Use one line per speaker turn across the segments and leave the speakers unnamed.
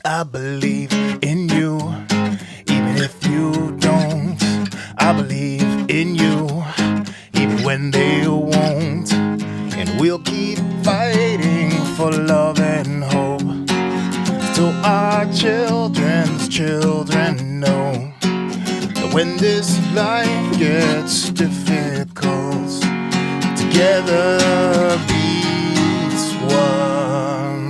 I believe in you, even if you don't. I believe in you, even when they won't. And we'll keep fighting for love and hope, till our children's children know that when this life gets difficult, together beats one.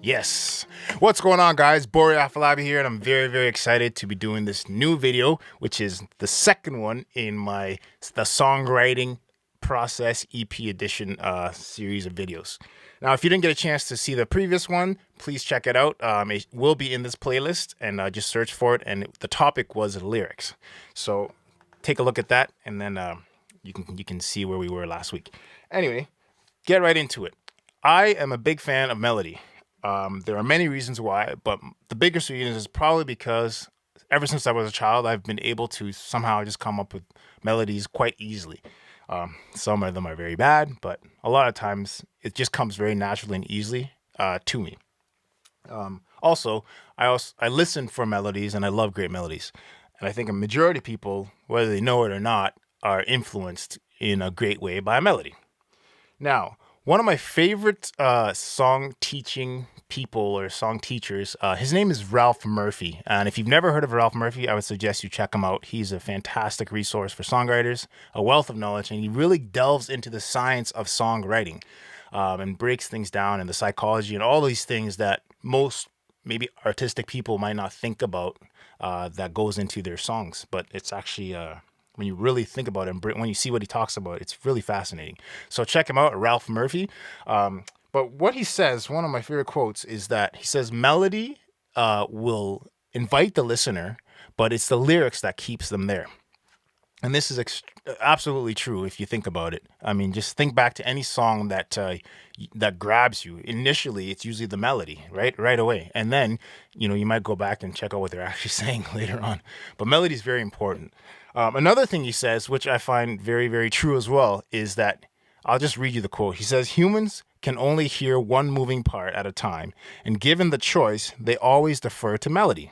Yes. What's going on, guys? Bori Afolabi here, and I'm very, very excited to be doing this new video, which is the second one in the songwriting process EP edition series of videos. Now, if you didn't get a chance to see the previous one, please check it out. It will be in this playlist, and just search for it. And the topic was lyrics. So take a look at that, and then you can see where we were last week. Anyway, get right into it. I am a big fan of melody. There are many reasons why, but the biggest reason is probably because ever since I was a child, I've been able to somehow just come up with melodies quite easily. Some of them are very bad, but a lot of times it just comes very naturally and easily to me. Also, I listen for melodies, and I love great melodies. And I think a majority of people, whether they know it or not, are influenced in a great way by a melody. Now, one of my favorite song teaching people or song teachers, his name is Ralph Murphy. And if you've never heard of Ralph Murphy, I would suggest you check him out. He's a fantastic resource for songwriters, a wealth of knowledge, and he really delves into the science of songwriting and breaks things down, and the psychology and all these things that most maybe artistic people might not think about that goes into their songs. But it's actually when you really think about it and when you see what he talks about, it's really fascinating. So check him out, Ralph Murphy. But what he says, one of my favorite quotes, is that he says, melody will invite the listener, but it's the lyrics that keeps them there. And this is absolutely true if you think about it. I mean, just think back to any song that grabs you. Initially, it's usually the melody, right away. And then, you might go back and check out what they're actually saying later on. But melody is very important. Another thing he says, which I find very, very true as well, is that, I'll just read you the quote. He says, humans can only hear one moving part at a time, and given the choice, they always defer to melody.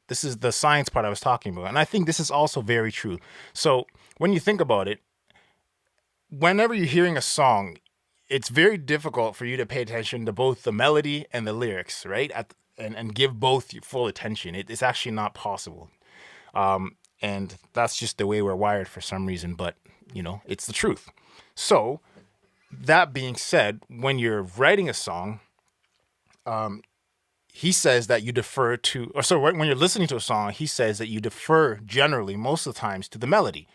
This is the science part I was talking about. And I think this is also very true. So when you think about it, whenever you're hearing a song, it's very difficult for you to pay attention to both the melody and the lyrics, right? And give both full attention. It's actually not possible. And that's just the way we're wired for some reason, but it's the truth. So that being said, when you're writing a song, he says that you defer to, when you're listening to a song, he says that you defer generally most of the times to the melody.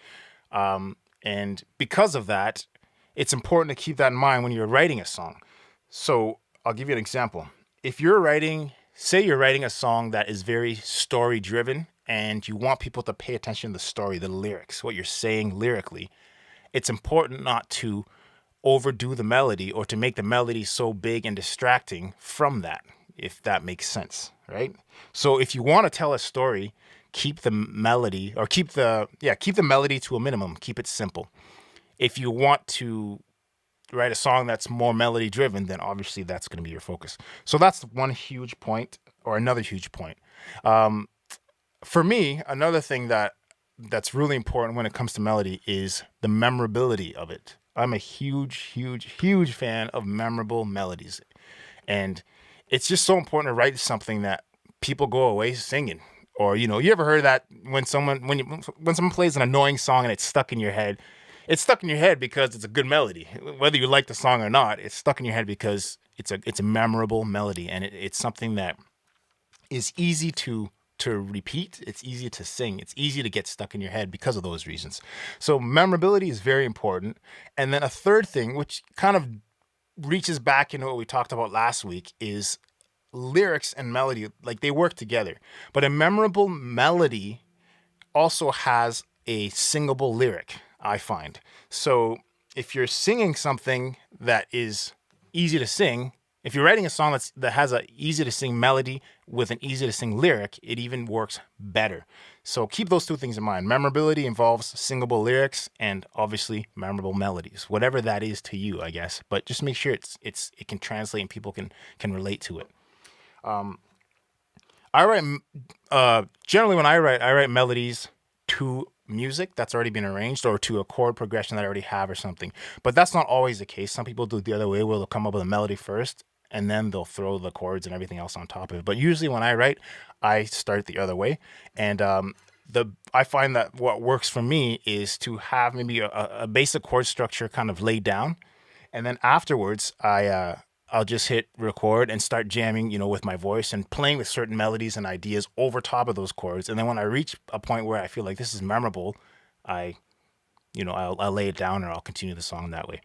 And because of that, it's important to keep that in mind when you're writing a song. So I'll give you an example. If say you're writing a song that is very story driven, and you want people to pay attention to the story, the lyrics, what you're saying lyrically, it's important not to overdo the melody or to make the melody so big and distracting from that, if that makes sense, right? So if you want to tell a story, keep the melody to a minimum, keep it simple. If you want to write a song that's more melody driven, then obviously that's going to be your focus. So that's one huge point, or another huge point. For me, another thing that's really important when it comes to melody is the memorability of it. I'm a huge, huge, huge fan of memorable melodies. And it's just so important to write something that people go away singing. Or, you ever heard that when someone plays an annoying song and it's stuck in your head? It's stuck in your head because it's a good melody. Whether you like the song or not, it's stuck in your head because it's a memorable melody, and it's something that is easy to repeat. It's easy to sing. It's easy to get stuck in your head because of those reasons. So memorability is very important. And then a third thing, which kind of reaches back into what we talked about last week, is lyrics and melody. Like, they work together. But a memorable melody also has a singable lyric, I find. So if you're singing something that is easy to sing, if you're writing a song that has an easy to sing melody with an easy to sing lyric, it even works better. So keep those two things in mind. Memorability involves singable lyrics and obviously memorable melodies, whatever that is to you, I guess. But just make sure it can translate and people can relate to it. I write generally when I write melodies to music that's already been arranged or to a chord progression that I already have or something. But that's not always the case. Some people do it the other way where they'll come up with a melody first and then they'll throw the chords and everything else on top of it. But usually when I write, I start the other way. And the I find that what works for me is to have maybe a basic chord structure kind of laid down, and then afterwards I'll just hit record and start jamming, with my voice and playing with certain melodies and ideas over top of those chords. And then when I reach a point where I feel like this is memorable, I I'll lay it down or I'll continue the song that way.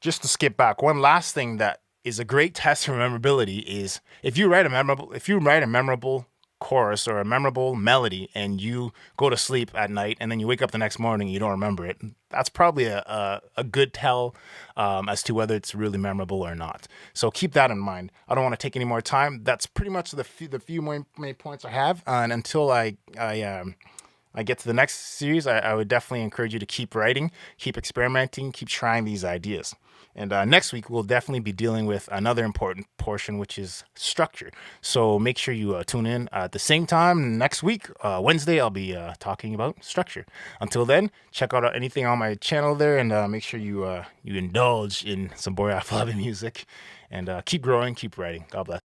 Just to skip back, one last thing that is a great test for memorability is if you write a memorable chorus or a memorable melody and you go to sleep at night and then you wake up the next morning and you don't remember it, that's probably a good tell as to whether it's really memorable or not. So keep that in mind. I don't want to take any more time. That's pretty much the few main points I have. And until I get to the next series, I would definitely encourage you to keep writing, keep experimenting, keep trying these ideas. And next week, we'll definitely be dealing with another important portion, which is structure. So make sure you tune in at the same time next week. Wednesday, I'll be talking about structure. Until then, check out anything on my channel there and make sure you indulge in some Bori Afolabi music. And keep growing, keep writing. God bless.